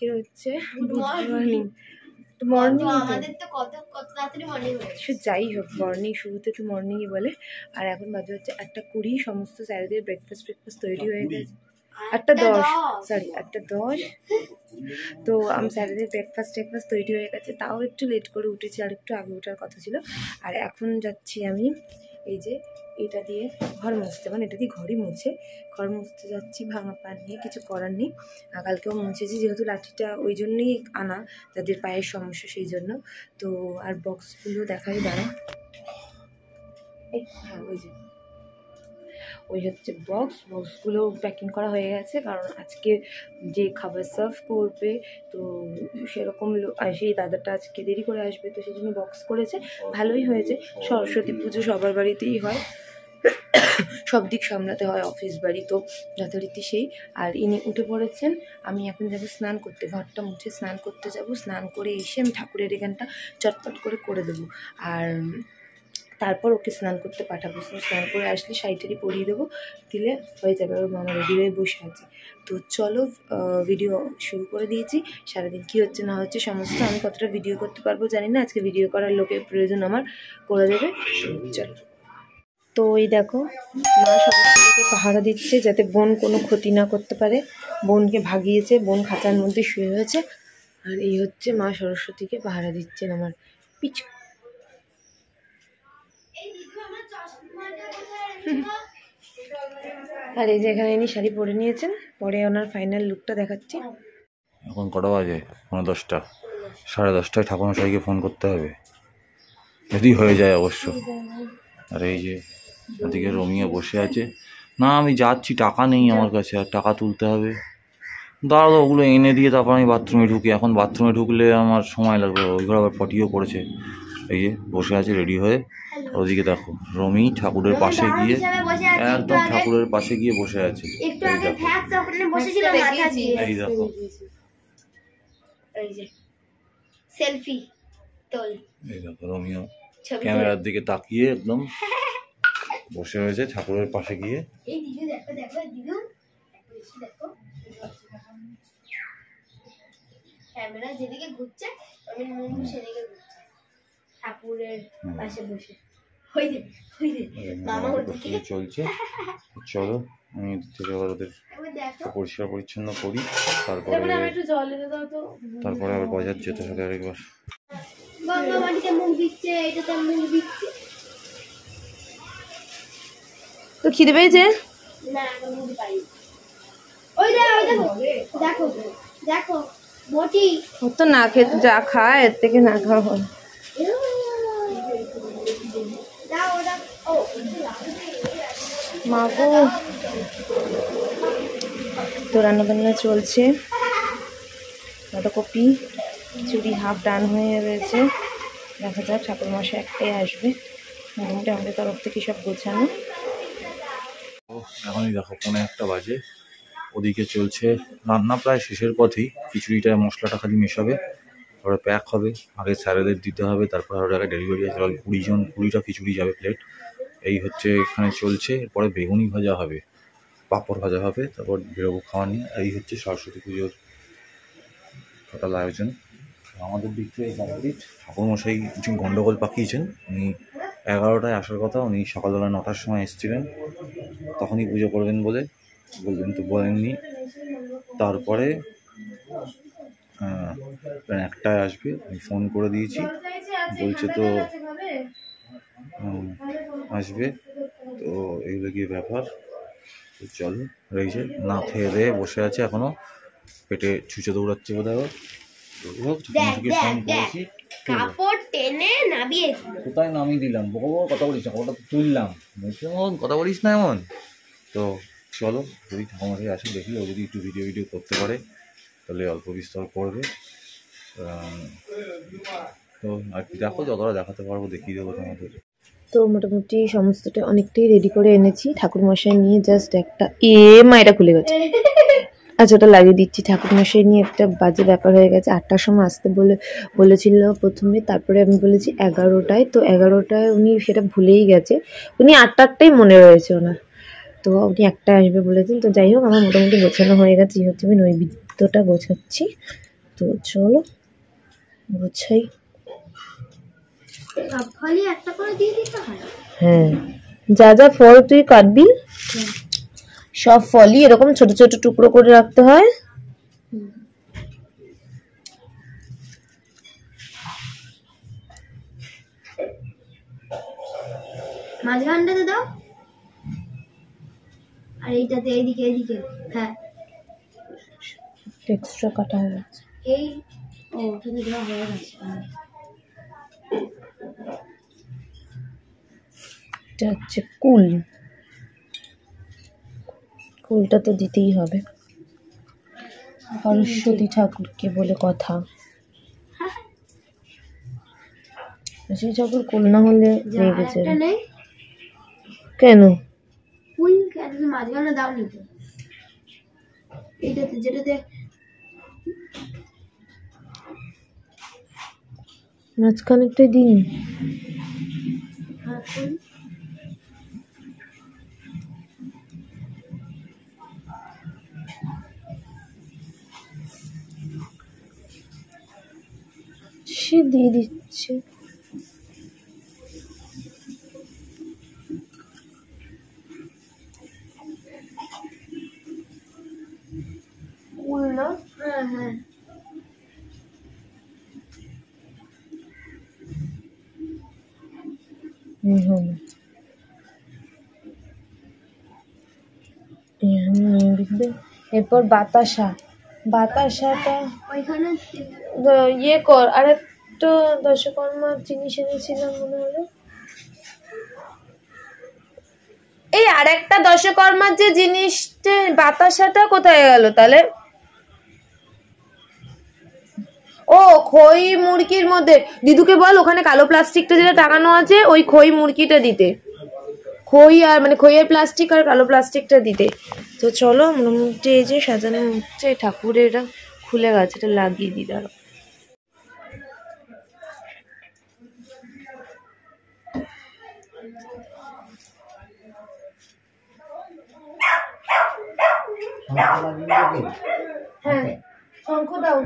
আজকের হচ্ছে good morning. Morning আমাদের তো কত তাড়াতাড়ি মর্নিং হয়ে গেছে। যাই হোক, মর্নিং শুরুতে তো মর্নিংই বলে। আর এখন বাজে হচ্ছে 1:20। সমস্ত স্যারেদের ব্রেকফাস্ট তৈরি হয়ে গেছে। 8:10, সরি 8:10। তো স্যারেদের ব্রেকফাস্ট তৈরি হয়ে গেছে, তাও একটু লেট করে উঠেছি, আর একটু আগে ওঠার কথা ছিল। আর এখন যাচ্ছি আমি এই যে এটা দিয়ে ঘর মুছতে, মানে এটা দিয়ে ঘরই ঘর মুছতে যাচ্ছি ভাঙা পা নিয়ে। কিছু করার নেই, কালকেও মুছেছি, যেহেতু লাঠিটা ওই জন্যই আনা, যাদের পায়ের সমস্যা সেই জন্য। তো আর বক্সগুলো দেখাই দাঁড়া, হ্যাঁ ওই হচ্ছে বক্সগুলো প্যাকিং করা হয়ে গেছে। কারণ আজকে যে খাবার সার্ভ করবে, তো সেরকম সেই দাদাটা আজকে দেরি করে আসবে, তো সেই জন্য বক্স করেছে। ভালোই হয়েছে। সরস্বতী পুজো সবার বাড়িতেই হয়, সব দিক সামলাতে হয়, অফিস বাড়ি তো যথারীতি সেই। আর ইনি উঠে পড়েছেন। আমি এখন যাবো স্নান করতে, ঘরটা মুছে স্নান করতে যাব। স্নান করে এসে আমি ঠাকুরের এখানটা চটপট করে দেবো। আর তারপর ওকে স্নান করতে পাঠাবো। স্নান করে আসলে শাড়িটারি পরিয়ে দেবো, দিলে হয়ে যাবে। ওর মামা রেডি হয়ে বসে আছে। তো চলো, ভিডিও শুরু করে দিয়েছি। সারাদিন কী হচ্ছে না হচ্ছে সমস্ত, আমি কতটা ভিডিও করতে পারবো জানি না। আজকে ভিডিও করার লোকের প্রয়োজন আমার, করে দেবে। চলো। তো এই দেখো, মা সরস্বতীকে পাহারা দিচ্ছে যাতে বোন কোনো ক্ষতি না করতে পারে। বোনকে ভাগিয়েছে, বোন খাঁচার মধ্যে শুয়ে হয়েছে। আর এই হচ্ছে মা সরস্বতীকে পাহারা দিচ্ছেন আমার পিছু। আর এই যে এখানে ইনি শাড়ি পরে নিয়েছেন, পরে ওনার ফাইনাল লুকটা দেখাচ্ছি। এখন কটা বাজে? 10:30। 10:30টায় ঠাকুরমশাইকে ফোন করতে হবে, যদি হয়ে যায় অবশ্য। আর এই যে ওদিকে রোমিও বসে আছে। না, আমি যাচ্ছি, টাকা নেই আমার কাছে, আর টাকা তুলতে হবে। দাঁড়াও, ওগুলো এনে দিয়ে তারপর আমি বাথরুমে ঢুকি। এখন বাথরুমে ঢুকলে আমার সময় লাগবে, ওই ঘরে আবার পটিও করেছে। এই যে বসে আছে রেডি হয়ে। ওদিকে দেখো রমি ঠাকুরের পাশে গিয়ে, একদম ঠাকুরের পাশে গিয়ে বসে আছে। এই দেখো, সেলফি তোল। এই দেখো রমিও ক্যামেরার দিকে তাকিয়ে একদম বসে হয়েছে ঠাকুরের পাশে গিয়ে। এই দিদু দেখো, দেখো দিদু, দেখো ক্যামেরা যেদিকে ঘুরছে আমি মুখ সেদিকে ঘুরছে, ঠাকুরের পাশে বসে। মামা ওদিকে চলছে। চলো আমি থেকে আবার ওদের পরিষ্কার পরিচ্ছন্ন করি, তারপরে আবার বাজার যেতে হবে আরেকবার। গঙ্গা মাটিতে মুখ দিচ্ছে, এটা তো মুখ দিচ্ছে। তো খিদে পেয়েছে? না, মুখ পাই। ওই দেখো, দেখো দেখো মোটি। ও তো না খেতে যা খায়, এর থেকে না খাওয়া হয়। মাগো, তো রান্না বান্না চলছে। বাঁধাকপি চুরি হাফ ডান হয়ে রয়েছে। দেখা যাক, ঠাকুরমশাই একটাই আসবে। মোটামুটি আমাদের তরফ থেকে সব গোছানো। এখনই দেখো 1:45 বাজে। ওদিকে চলছে রান্না, প্রায় শেষের পথেই। খিচুড়িটা মশলাটা খালি মেশাবে, তারপরে প্যাক হবে। আগে স্যারেদের দিতে হবে, তারপরে আরও জায়গায় ডেলিভারি আছে। 20টা খিচুড়ি যাবে প্লেট। এই হচ্ছে এখানে চলছে। এরপরে বেগুনি ভাজা হবে, পাঁপড় ভাজা হবে, তারপর বেরোবো খাওয়া নিয়ে। এই হচ্ছে সরস্বতী পুজোর টোটাল আয়োজন আমাদের দিক থেকে। কমপ্লিট। ঠাকুরমশাই কিছু গন্ডগোল পাকিয়েছেন। উনি 11টায় আসার কথা, উনি সকালবেলা 9টার সময় এসেছিলেন, তখনই পুজো করবেন বলে বলবেন, তো বলেননি। তারপরে 1টায় আসবে, আমি ফোন করে দিয়েছি, বলছে তো আসবে। তো এইগুলো গিয়ে ব্যাপার। তো চলো, রয়েছে না খেয়ে দিয়ে বসে আছে এখনো, পেটে ছুঁচে দৌড়াচ্ছে বোধ হয়। ফোন করেছি, কাপড় টেনে নামিয়ে কোথায় নামিয়ে দিলাম, কথা বলিস না, কাপড়টা তুললাম, কথা বলিস না এমন। তো চলো, যদি ঠাকুমাকে আসে দেখি, ও যদি একটু ভিডিও করতে পারে তাহলে অল্প বিস্তর করবে। তো আর কি দেখো, যতটা দেখাতে পারবো দেখিয়ে দেবো তোমাদের। তো মোটামুটি সমস্তটা অনেকটাই রেডি করে এনেছি। ঠাকুরমশাই নিয়ে জাস্ট একটা এটা খুলে গেছে। আচ্ছা, ওটা লাগিয়ে দিচ্ছি। ঠাকুরমশাই নিয়ে একটা বাজে ব্যাপার হয়ে গেছে। 8টার সময় আসতে বলেছিল প্রথমে, তারপরে আমি বলেছি 11টায়। তো 11টায় উনি সেটা ভুলেই গেছে। উনি 8টারটাই মনে রয়েছে ওনার, তো উনি 1টায় আসবে বলেছেন। তো যাই হোক, আমার মোটামুটি গোছানো হয়ে গেছে। হচ্ছে আমি নৈবেদ্যটা গোছাচ্ছি। তো চলো গুছাই। সব ফলই একটা করে দিয়ে দিতে হয়। হ্যাঁ, যা যা ফল তুই কাটবি সব ফলই এরকম ছোট ছোট টুকরো করে রাখতে হয়। মাঝখানটাতে দাও, আর এইটাতে এইদিকে এইদিকে। হ্যাঁ, এক্সট্রা কাটা হয়ে গেছে। এই ও ওটাতে দেওয়া হয়ে গেছে। এটা হচ্ছে কুল, কুলটা তো দিতেই হবে, সরস্বতী ঠাকুরকে বলে কথা। সেই ঠাকুর কুল না হলে রেগে যাবে। একটা নেই কেন? ফুল কেন মাঝখানে দাও নি তো? এইটাতে যেটাতে মাঝখানেরটাই দিন। ফুল সে দিয়ে দিচ্ছে। ফুল না? হ্যাঁ হ্যাঁ, এরপর বাতাসা, বাতাসাটা ওইখানে ইয়ে কর। আর একটা দশকর্মার জিনিস এনেছিলাম মনে হলো, এই আর একটা দশকর্মার যে জিনিসটা বাতাসাটা কোথায় গেল তাহলে? ও খই মুরগির মধ্যে দিদুকে বল ওখানে কালো প্লাস্টিকটা যেটা টাঙানো আছে ওই খই মুরগিটা দিতে, খই আর মানে খইয়ের প্লাস্টিক আর কালো প্লাস্টিকটা দিতে। তো চলো মোটামুটি এই যে সাজানো হচ্ছে, ঠাকুরের এটা খুলে গেছে, এটা লাগিয়ে দিই দাঁড়ো। হ্যাঁ শঙ্খ দাও।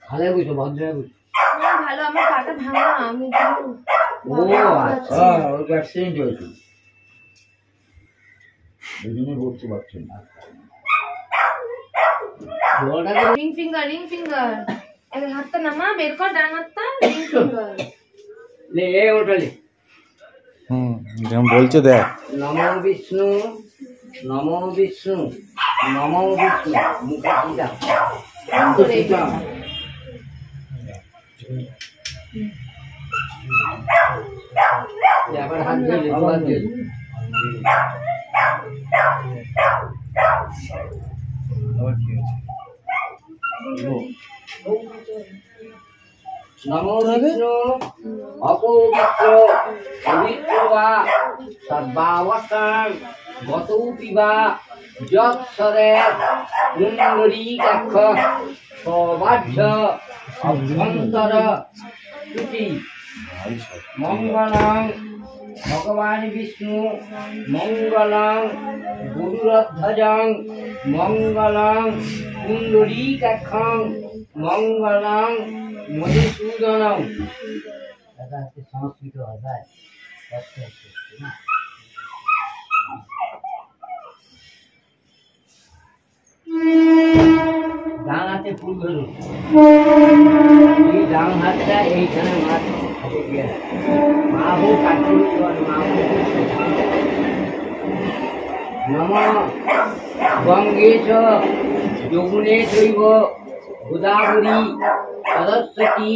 ভালো বুঝো, ভদ্র বুঝো। ভালো, আমার পাটা ভাঙা, আমি ও আচ্ছা, ওর অ্যাক্সিডেন্ট হয়েছে, এই জন্য বলতে পারছেন না। রিং ফিঙ্গার, রিং ফিঙ্গার, এক হাতটা নামা, বের কর ডান হাতটা, রিং ফিঙ্গার লে ওটালে। যেমন বলছে দেখ, নমো বিষ্ণু, নমো বিষ্ণু, নমো বিষ্ণু, মুখে চিন্তা এবার হাত দিয়ে হাত দিয়ে নমো বিষ্ণু অপবিত্র পবিত্র বা সর্বাবস্থান গতৌপি বা যৎসরে কুণ্ডলীকাক্ষ সবাহ্য অভ্যন্তর শুচি মঙ্গলং ভগবান বিষ্ণু মঙ্গলং গরুরধ্বজং মঙ্গলং কুণ্ডলীকাক্ষং মঙ্গলং মধুসূদনং। সংস্কৃত ভাষায় ডান হাতে ফুল ধরুন, এই ডান হাতটা এইখানে মাছ মা হোক কাটুন মা নম গঙ্গে চ যমুনে চৈব গোদাবরী সরস্বতী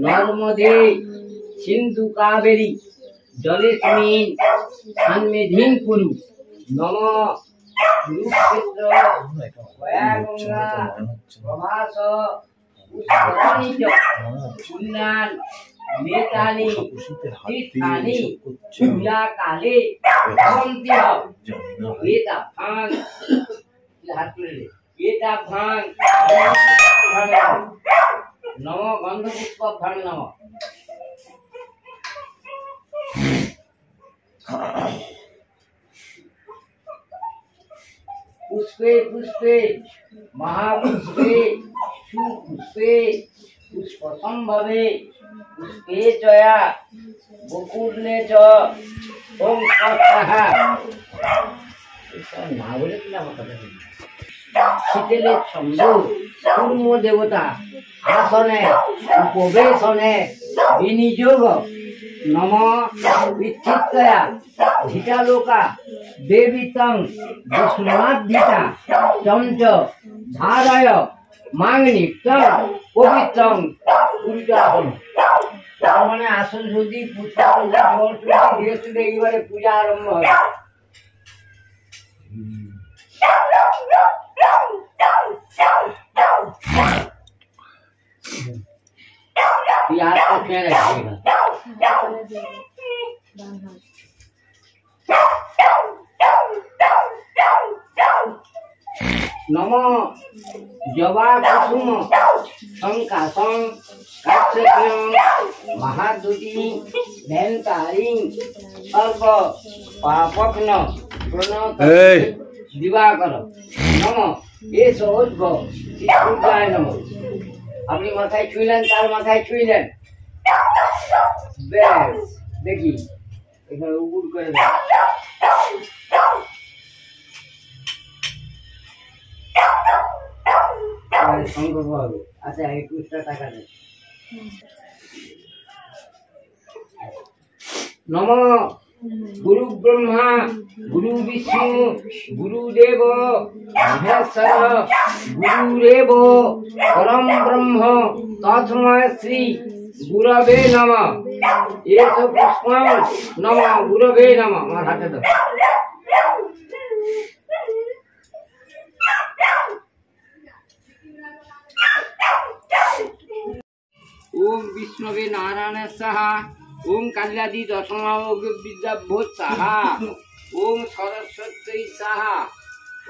নর্মদে সিন্ধু কাবেরী জলেস্মিন সন্নিধিং কুরু। নম কুরুক্ষেত্র গঙ্গা প্রভাস পুষ্করিণী চ পুণ্যান নেতানি খুশিতে হাত দিয়ে তীর্থানি এইসব করছে। পূজা কালে ভবন্তি হও জানি না এটা ভাঙ হাত তুলে দে এটা ভাঙ নম গন্ধ পুষ্প ভাঙ নম पुष्पे पुष्पे महापुष्पे सुपुष्पे पुष्पसंभवे पुष्पे चया बकुले च ओम स्वाहा ना बोले दिलाम কথা শীতলে ছন্দ কর্ম দেবতা আসনে উপবেশনে বিনিযোগ নম বিচিত্তয়া ধিতালোকা দেবিতং বিষ্ণুনাদ্ধিতা চঞ্চ ধারায় মাংনিক্তং পবিত্রং পূজাহন তার মানে আসন শুদ্ধি পুষ্পা শুদ্ধি জল শুদ্ধি ধীরে ধীরে এইবারে পূজা আরম্ভ হবে यार को क्या रखिएगा नमो जवा कुसुम संकासं काक्षेयं महादुति धैंतारी सर्व पापग्न प्रणत दिवाकर नमो ये सोज गो सूर्याय नमो अपनी माथाয় ছুঁইলেন তার মাথায় ছুঁইলেন বেশ দেখি এখানে উগুর করে দেন সংকল্প হবে আচ্ছা 21টা টাকা দেন নম गुरु ब्रह्मा गुरु विष्णु गुरुदेव महेश्वर गुरुरेव परम ब्रह्म तस्मै श्री गुरवे नमः एष पुष्पं नमः गुरवे नमः আমার হাতে দাও ओम विष्णवे नारायण साहा ओम काल्यादि दशमावग विद्याभूत साहा ओम सरस्वती साहा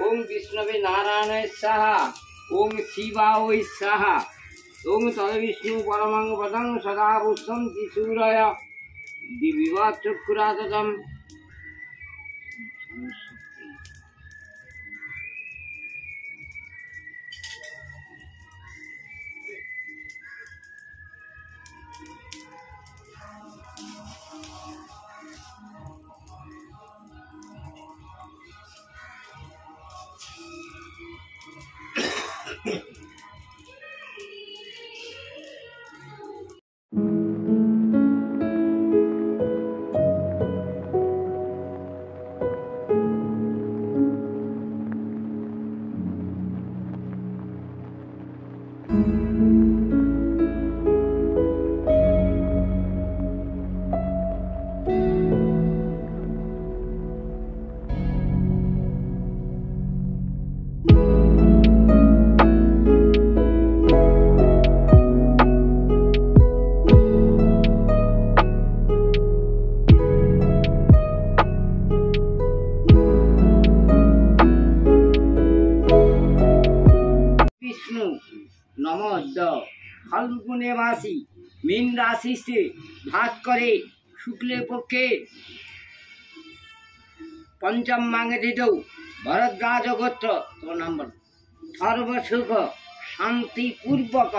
ओम विष्णवे नारायण साहा ओम शिवाय साहा ओम तद विष्णु परमं पदं सदा पुष्पं सूरय दिव्यवा चक्षुराततम फाल्गुने मासी मीन राशि से भाग करे शुक्ले पक्षे पंचम मांगे दिदौ भरद्वाज गोत्र तो नंबर सर्वसुख शांति पूर्वक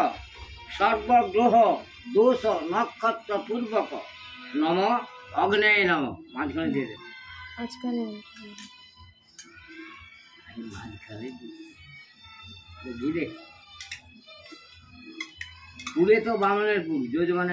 सर्वग्रह दोष नक्षत्र पूर्वक नम अग्नये नम माঝখানে দিয়ে দে আজকাল মাঝখানে দিয়ে দে পুরে তো বামনের পুর যজমানের